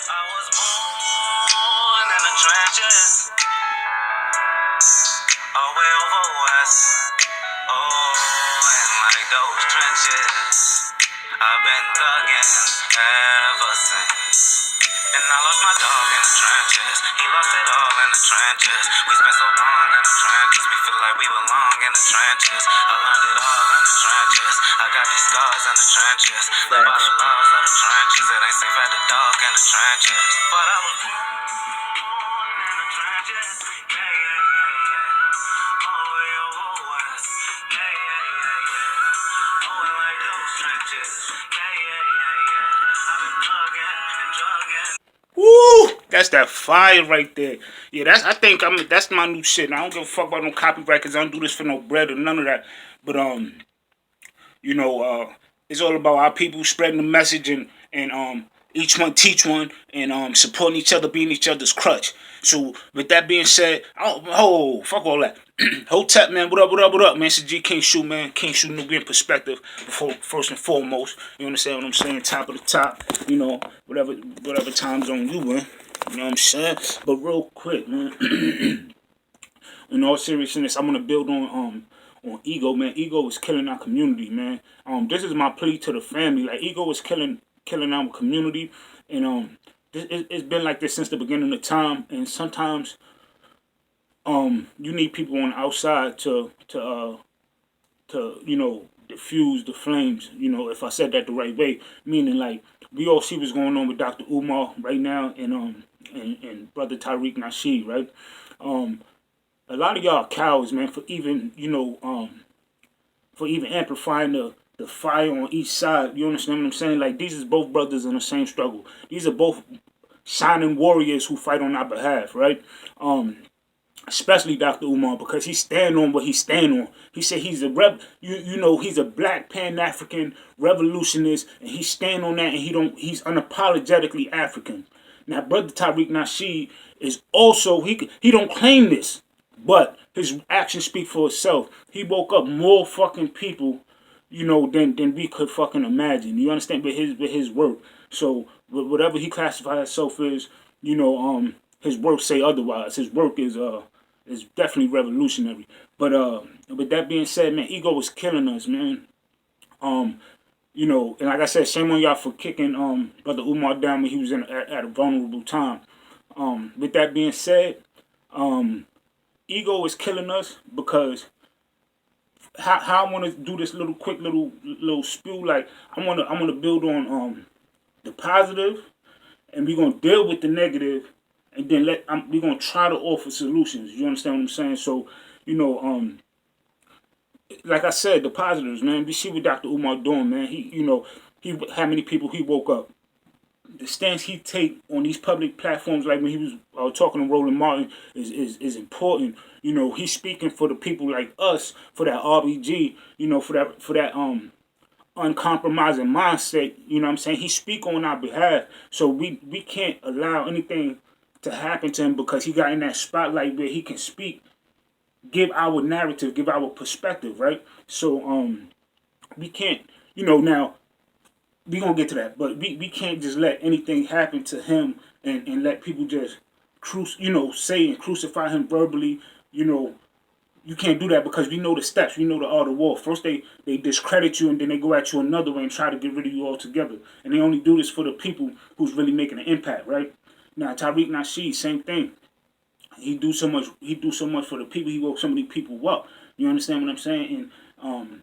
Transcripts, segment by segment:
I was born in the trenches, all way over west. Oh, and like those trenches, I've been thugging ever since. And I lost my dog in the trenches. He lost it all in the trenches. We spent so long in the trenches. We feel like we belong in the trenches. I learned it all in the trenches. I got these scars in the trenches. Live by the laws of the trenches. It ain't safe at the dog in the trenches. But I was born in the trenches. Yeah, yeah, yeah, yeah. All the way over west. Yeah, yeah, yeah, yeah. Oh, and like those trenches. Yeah, yeah, yeah, yeah. I've been plugging and drugging. Woo! That's that fire right there. Yeah, that's my new shit. I don't give a fuck about no copyright because I don't do this for no bread or none of that. But you know, it's all about our people spreading the message and each one teach one and supporting each other, being each other's crutch. So with that being said, fuck all that. Hotep, man, what up, what up, what up, man? It's G King Shu, man. King Shu Nubian Perspective, before first and foremost. You understand what I'm saying? Top of the top, you know, whatever time zone you in. You know what I'm saying? But real quick, man. In all seriousness, I'm gonna build on ego, man. Ego is killing our community, man. This is my plea to the family. Like, ego is killing our community, and it's been like this since the beginning of time. And sometimes, you need people on the outside to diffuse the flames. You know, if I said that the right way, meaning like we all see what's going on with Dr. Umar right now, and brother Tariq Nasheed, right? A lot of y'all are cowards, man, for even amplifying the fire on each side. You understand what I'm saying? Like, these is both brothers in the same struggle. These are both shining warriors who fight on our behalf, right? Especially Dr. Umar, because he stand on what he stand on. He said he's a he's a black Pan-African revolutionist, and he stand on that, and he's unapologetically African. Now, brother Tariq Nasheed is also, he don't claim this, but his actions speak for itself. He woke up more fucking people, than we could fucking imagine. You understand? With his work. So whatever he classifies himself as, his work say otherwise. His work is definitely revolutionary. But with that being said, man, ego is killing us, man. And like I said, shame on y'all for kicking brother Umar down when he was at a vulnerable time. With that being said, ego is killing us because how I want to do this little spiel. Like, I want to build on the positive, and we're gonna deal with the negative, and then we're gonna try to offer solutions. You understand what I'm saying? So, like I said, the positives, man. We see what Dr. Umar doing, man. He how many people he woke up. The stance he take on these public platforms, like when he was talking to Roland Martin, is important. He's speaking for the people like us, for that RBG, for that uncompromising mindset. You know what I'm saying? He speak on our behalf, so we can't allow anything to happen to him because he got in that spotlight where he can speak, give our narrative, give our perspective, right? So we can't, now we gonna get to that, but we can't just let anything happen to him and let people just say and crucify him verbally. You can't do that because we know the steps, we know the art of war. First they discredit you, and then they go at you another way and try to get rid of you altogether. And they only do this for the people who's really making an impact, right? Now Tariq Nasheed, same thing. He do so much for the people. He woke so many people up. You understand what I'm saying? And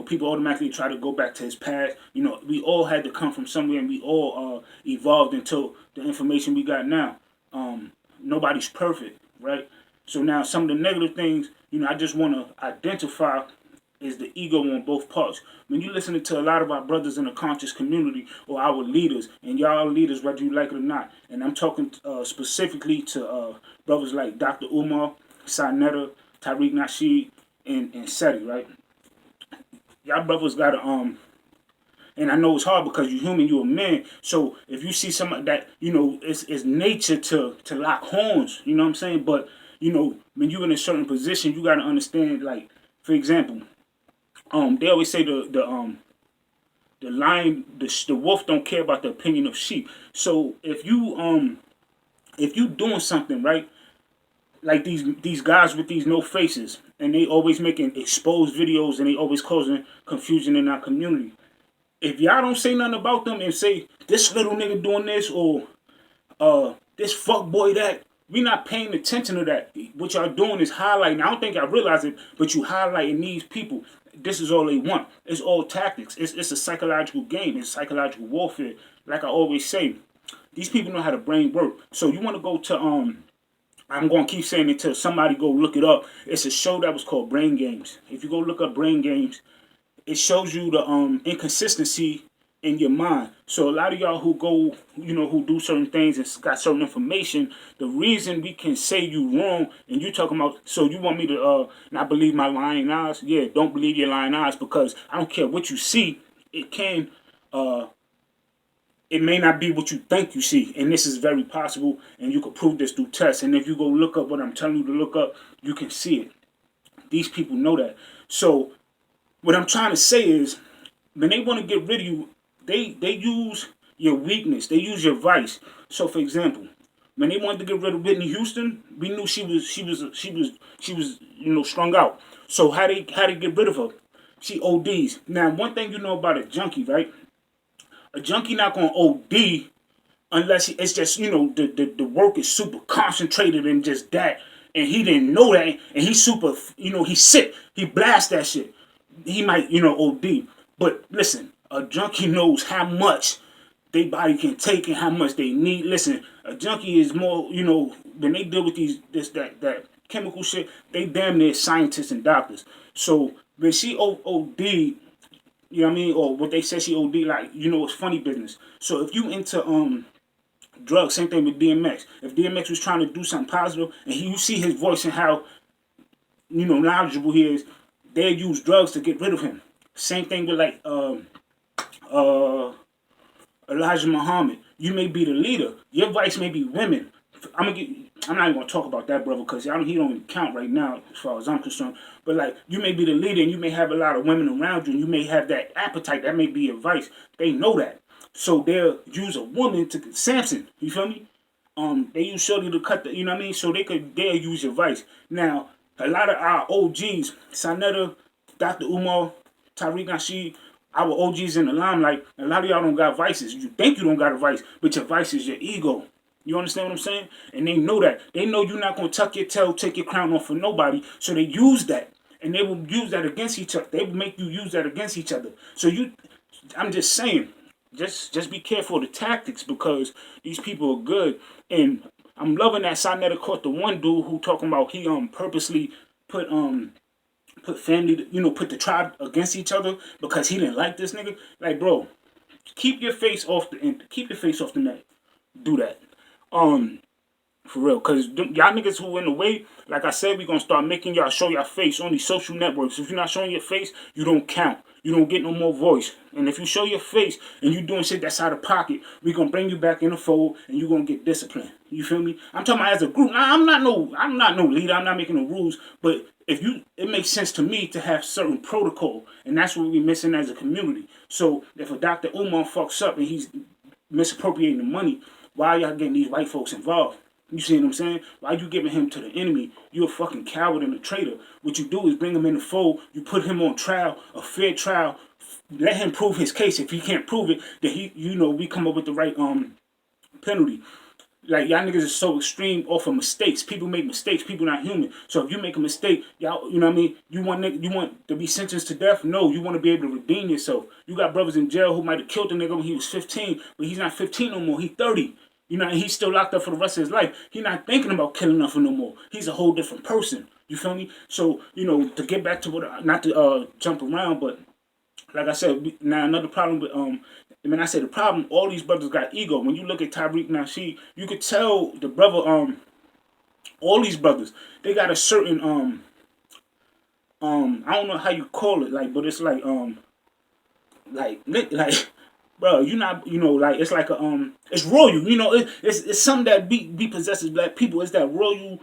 people automatically try to go back to his past. We all had to come from somewhere, and we all evolved into the information we got now. Nobody's perfect, right? So now some of the negative things, I just want to identify is the ego on both parts. When you listen to a lot of our brothers in the conscious community or our leaders, and y'all leaders, whether you like it or not, and I'm talking specifically to brothers like Dr. Umar, Sinetta, Tariq Nasheed, and Seti, right? Y'all brothers gotta and I know it's hard because you're human, you're a man. So if you see somebody that it's nature to lock horns, you know what I'm saying. But when you're in a certain position, you gotta understand. Like, for example, They always say the lion, the wolf don't care about the opinion of sheep. So if you doing something right, like these guys with these no faces, and they always making exposed videos, and they always causing confusion in our community. If y'all don't say nothing about them and say this little nigga doing this, or this fuck boy that, we not paying attention to that. What y'all doing is highlighting. I don't think I realize it, but you highlighting these people. This is all they want. It's all tactics. It's a psychological game. It's psychological warfare. Like I always say, these people know how the brain work. So you want to go to I'm going to keep saying it until somebody go look it up. It's a show that was called Brain Games. If you go look up Brain Games, it shows you the inconsistency in your mind. So a lot of y'all who go, who do certain things and got certain information, the reason we can say you wrong, and you talking about, so you want me to not believe my lying eyes? Yeah, don't believe your lying eyes, because I don't care what you see, it may not be what you think you see, and this is very possible, and you can prove this through tests. And if you go look up what I'm telling you to look up, you can see it. These people know that. So what I'm trying to say is, when they want to get rid of you, they use your weakness, they use your vice. So for example, when they wanted to get rid of Whitney Houston, we knew she was strung out. So how they get rid of her? She ODs. Now one thing you know about a junkie, right? A junkie not gonna OD unless it's just the work is super concentrated and just that, and he didn't know that, and he's super he's sick. He blast that shit. He might OD. But listen, a junkie knows how much their body can take and how much they need. Listen, a junkie is more when they deal with that chemical shit, they damn near scientists and doctors. So when she OD, you know what I mean? Or what they say she OD, like, it's funny business. So if you into drugs, same thing with DMX. If DMX was trying to do something positive, and you see his voice and how, knowledgeable he is, they use drugs to get rid of him. Same thing with like Elijah Muhammad. You may be the leader. Your vice may be women. I'm not even gonna talk about that brother, because he don't even count right now as far as I'm concerned. But like, you may be the leader and you may have a lot of women around you and you may have that appetite. That may be your vice. They know that. So they'll use a woman to Samson. You feel me? They use Shorty to cut the, you know what I mean? So they'll use your vice. Now, a lot of our OGs, Sanetta, Dr. Umar, Tariq Nasheed, our OGs in the limelight, a lot of y'all don't got vices. You think you don't got a vice, but your vice is your ego. You understand what I'm saying? And they know that. They know you're not going to tuck your tail, take your crown off for nobody. So they use that. And they will use that against each other. They will make you use that against each other. So I'm just saying, just be careful of the tactics, because these people are good. And I'm loving that Sinetta caught the one dude who talking about he purposely put family, put the tribe against each other because he didn't like this nigga. Like, bro, keep your face off the net. Do that. For real, because y'all niggas who in the way, like I said, we gonna start making y'all show your face on these social networks. If you're not showing your face, you don't count. You don't get no more voice. And if you show your face and you doing shit that's out of pocket, we gonna bring you back in the fold and you gonna get disciplined. You feel me? I'm talking about as a group. Now, I'm not no leader. I'm not making no rules. But it makes sense to me to have certain protocol, and that's what we're missing as a community. So if a Dr. Umar fucks up and he's misappropriating the money, why are y'all getting these white folks involved? You see what I'm saying? Why you giving him to the enemy? You're a fucking coward and a traitor. What you do is bring him in the fold. You put him on trial, a fair trial. Let him prove his case. If he can't prove it, then we come up with the right penalty. Like, y'all niggas are so extreme off of mistakes. People make mistakes. People not human. So if you make a mistake, y'all, you know what I mean? You want to be sentenced to death? No, you want to be able to redeem yourself. You got brothers in jail who might have killed a nigga when he was 15, but he's not 15 no more. He's 30. And he's still locked up for the rest of his life. He's not thinking about killing nothing no more. He's a whole different person. You feel me? So, to get back to what, not to jump around, but like I said, now another problem with, when I say the problem, all these brothers got ego. When you look at Tariq Nasheed, you could tell the brother, all these brothers, they got a certain, I don't know how you call it, like, but it's like, bro, you not, like, it's like a, it's royal, it's something that be possesses black people. It's that royal,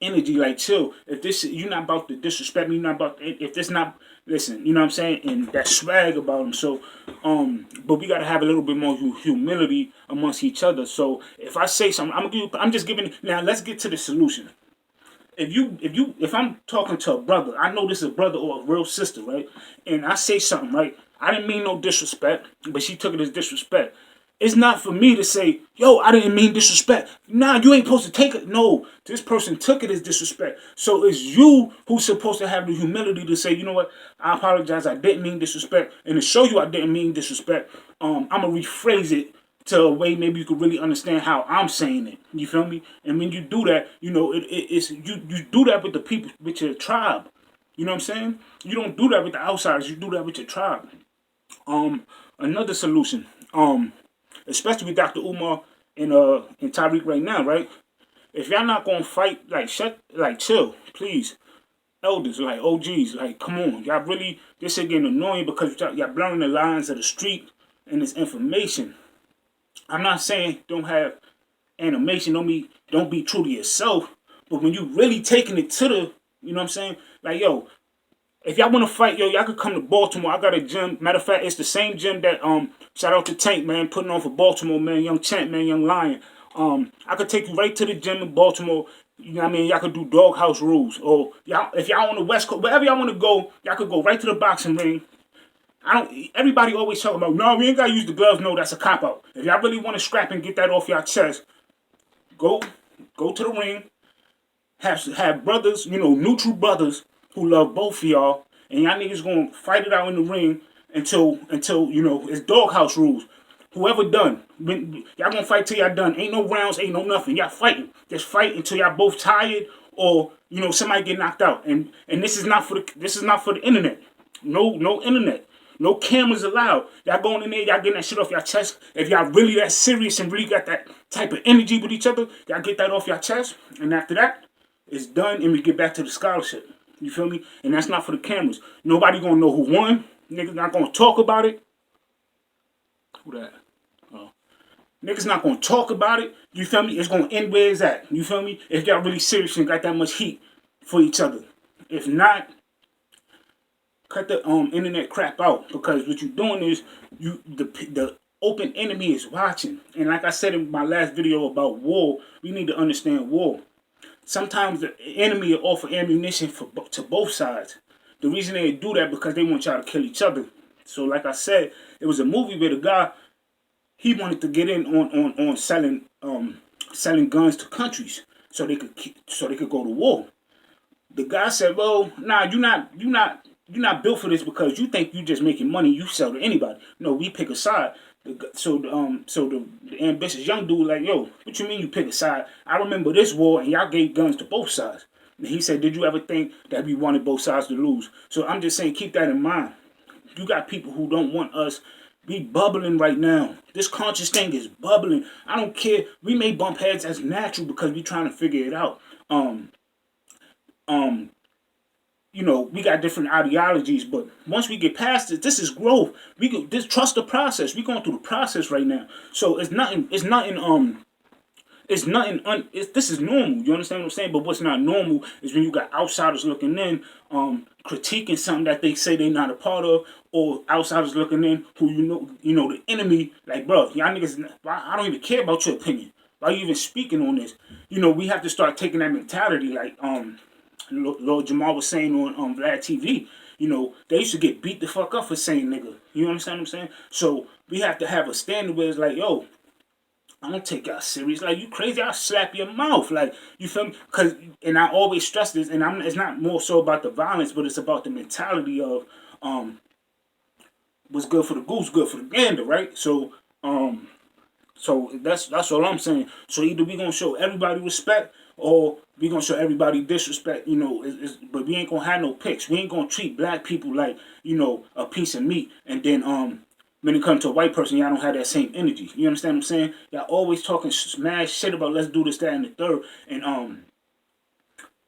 energy, like chill. If this you're not about to disrespect me, you're not about if this not listen, you know what I'm saying, and that swag about him. So, but we gotta have a little bit more humility amongst each other. So if I say something, I'm just giving. Now let's get to the solution. If I'm talking to a brother, I know this is a brother or a real sister, right? And I say something, right? I didn't mean no disrespect, but she took it as disrespect. It's not for me to say, yo, I didn't mean disrespect. Nah, you ain't supposed to take it. No, this person took it as disrespect. So it's you who's supposed to have the humility to say, you know what, I apologize, I didn't mean disrespect. And to show you I didn't mean disrespect, I'm going to rephrase it to a way maybe you could really understand how I'm saying it. You feel me? And when you do that, you know, it's you do that with the people, with your tribe. You know what I'm saying? You don't do that with the outsiders. You do that with your tribe. Another solution. Especially with Dr. Umar and Tariq right now, right? If y'all not gonna fight, like chill, please. Elders, like OGs, like come on. Y'all really this is getting annoying because y'all blurring the lines of the street and this information. I'm not saying don't have animation, don't be true to yourself, but when you really taking it to the, you know what I'm saying? Like yo, if y'all want to fight, yo, y'all could come to Baltimore. I got a gym. Matter of fact, it's the same gym that shout out to Tank, man, putting on for Baltimore, man, young Champ, man, young Lion. I could take you right to the gym in Baltimore. You know what I mean? Y'all could do doghouse rules, or y'all if y'all on the West Coast, wherever y'all want to go, y'all could go right to the boxing ring. I don't. Everybody always talk about no, we ain't gotta use the gloves. No, that's a cop out. If y'all really want to scrap and get that off your chest, go to the ring. Have brothers, you know, neutral brothers who love both of y'all, and y'all niggas gonna fight it out in the ring until you know it's doghouse rules. Whoever done, y'all gonna fight till y'all done. Ain't no rounds, ain't no nothing. Y'all fighting, just fight until y'all both tired or you know somebody get knocked out. And this is not for the internet. No internet. No cameras allowed. Y'all going in there, y'all getting that shit off your chest. If y'all really that serious and really got that type of energy with each other, y'all get that off your chest. And after that, it's done and we get back to the scholarship. You feel me? And that's not for the cameras. Nobody gonna know who won. Niggas not gonna talk about it. Who that? Oh. Niggas not gonna talk about it. You feel me? It's gonna end where it's at. You feel me? If y'all really serious and got that much heat for each other. If not, cut the internet crap out, because what you're doing is the open enemy is watching. And like I said in my last video about war, we need to understand war. Sometimes the enemy will offer ammunition to both sides. The reason they do that because they want y'all to kill each other. So like I said, it was a movie where the guy he wanted to get in on selling guns to countries so they could go to war. The guy said, "Well, nah, you're not built for this because you think you just making money. You sell to anybody. No, we pick a side." So the ambitious young dude like, yo, what you mean you pick a side? I remember this war and y'all gave guns to both sides. And he said, did you ever think that we wanted both sides to lose? So I'm just saying, keep that in mind. You got people who don't want us. We bubbling right now. This conscious thing is bubbling. I don't care. We may bump heads as natural because we trying to figure it out. You know, we got different ideologies, but once we get past it, this is growth. We can just trust the process. We going through the process right now. So it's nothing. This is normal. You understand what I'm saying? But what's not normal is when you got outsiders looking in, critiquing something that they say they're not a part of, or outsiders looking in who you know the enemy. Like, bro, y'all niggas, I don't even care about your opinion. Why are you even speaking on this? You know, we have to start taking that mentality. Like, Lord Jamal was saying on Vlad TV, you know, they used to get beat the fuck up for saying nigga. You understand what I'm saying? So we have to have a standard where it's like, yo, I don't take y'all serious. Like, you crazy, I'll slap your mouth. Like, you feel me? And I always stress this, and it's not more so about the violence, but it's about the mentality of what's good for the goose, good for the gander, right? So that's all I'm saying. So either we gonna show everybody respect or we gonna show everybody disrespect. You know, but we ain't gonna have no picks. We ain't gonna treat black people like, you know, a piece of meat. And then when it comes to a white person, y'all don't have that same energy. You understand what I'm saying? Y'all always talking smash shit about let's do this, that, and the third. And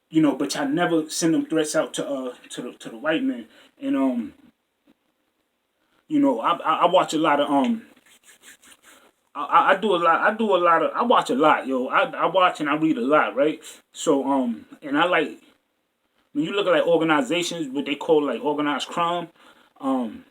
you know, but y'all never send them threats out to the white man. And you know, I watch a lot of I do a lot. I watch a lot, yo. I watch and I read a lot, right? So and I like when you look at like organizations, what they call like organized crime. Um,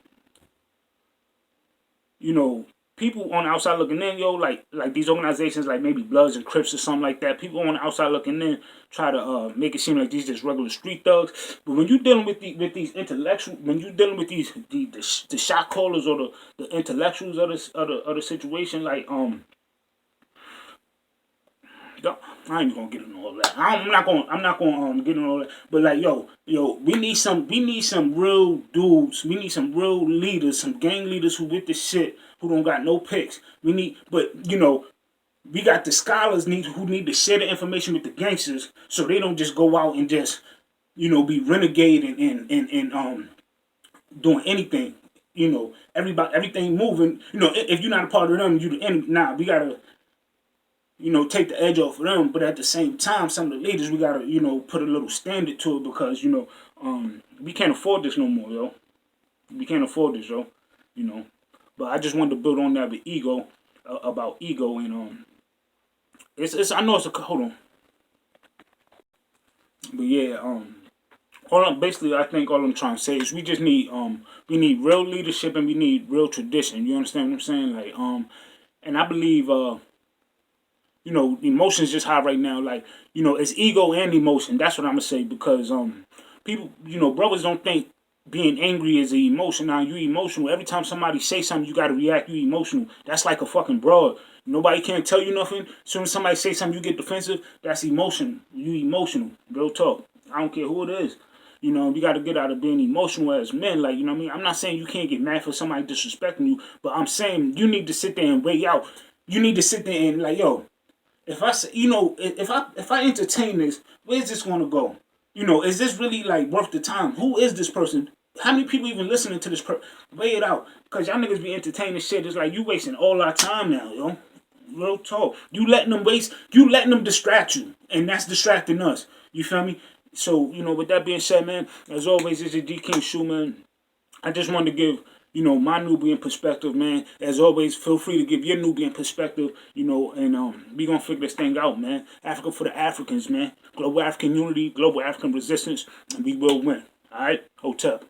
you know, people on the outside looking in, yo, like these organizations, like maybe Bloods and Crips or something like that. People on the outside looking in try to make it seem like these just regular street thugs. But when you're dealing with these intellectual, when you're dealing with the shot callers or the intellectuals of the situation, like I ain't gonna get into all that. I'm not gonna get into all that. But like yo, we need some real dudes. We need some real leaders, some gang leaders who with this shit, who don't got no picks. But we got the scholars who need to share the information with the gangsters, so they don't just go out and just be renegade and doing anything. Everything moving. If you're not a part of them, you the enemy. Nah, we gotta take the edge off of them. But at the same time, some of the leaders, we gotta, put a little standard to it because, we can't afford this no more, yo. We can't afford this, yo. But I just wanted to build on that with ego, about ego, and I know it's a hold on, but yeah, basically I think all I'm trying to say is we need real leadership and we need real tradition. You understand what I'm saying? Like and I believe emotions just high right now. Like, it's ego and emotion. That's what I'm gonna say because people, brothers don't think being angry is an emotion. Now you emotional. Every time somebody say something, you gotta react. You emotional. That's like a fucking broad. Nobody can't tell you nothing. As soon as somebody say something, you get defensive. That's emotion. You emotional. Real talk. I don't care who it is. We got to get out of being emotional as men. Like, what I mean? I'm not saying you can't get mad for somebody disrespecting you, but I'm saying you need to sit there and weigh out. You need to sit there and like, yo, if I say, if I entertain this, where's this going to go? Is this really like worth the time? Who is this person? How many people even listening to this? Weigh it out, cause y'all niggas be entertaining shit. It's like you wasting all our time now, yo. Real talk. You letting them distract you, and that's distracting us. You feel me? So with that being said, man, as always, this is D King Shu, man. I just wanted to give, my Nubian perspective, man. As always, feel free to give your Nubian perspective, and we gonna figure this thing out, man. Africa for the Africans, man. Global African unity, global African resistance, and we will win. All right, Hotep.